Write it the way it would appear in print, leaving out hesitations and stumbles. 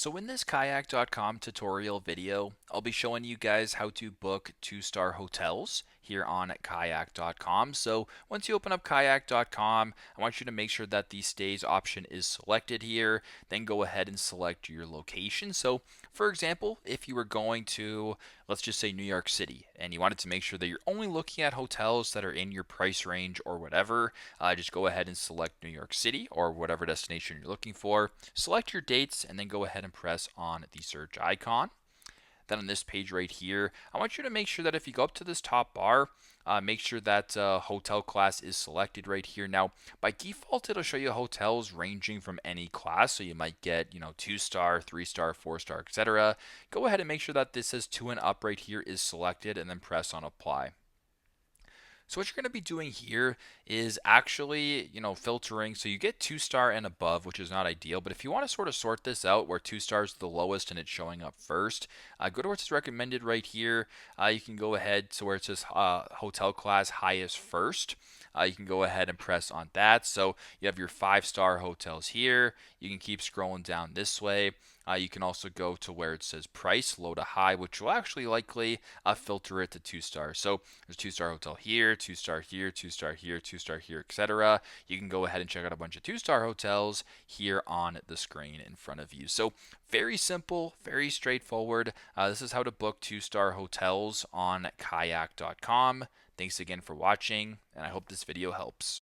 So in this kayak.com tutorial video, I'll be showing you guys how to book 2-star hotels here on kayak.com. So once you open up kayak.com, I want you to make sure that the stays option is selected here. Then go ahead and select your location. So for example, if you were going to, let's just say New York City, and you wanted to make sure that you're only looking at hotels that are in your price range or whatever, just go ahead and select New York City or whatever destination you're looking for. Select your dates and then go ahead and press on the search icon. Then on this page right here, I want you to make sure that if you go up to this top bar, make sure that hotel class is selected right here. Now, by default, it'll show you hotels ranging from any class. So you might get, 2-star, 3-star, 4-star, etc. Go ahead and make sure that this says 2 and up right here is selected and then press on apply. So what you're going to be doing here is actually, filtering. So you get 2-star and above, which is not ideal. But if you want to sort of sort this out where 2 stars is the lowest and it's showing up first, go to where it's recommended right here. You can go ahead to where it says hotel class highest first. You can go ahead and press on that. So you have your 5-star hotels here. You can keep scrolling down this way. You can also go to where it says price, low to high, which will actually likely filter it to 2 stars. So there's 2-star hotel here, 2-star here, 2-star here, 2-star here, etc. You can go ahead and check out a bunch of 2-star hotels here on the screen in front of you. So very simple, very straightforward. This is how to book 2-star hotels on kayak.com. Thanks again for watching, and I hope this video helps.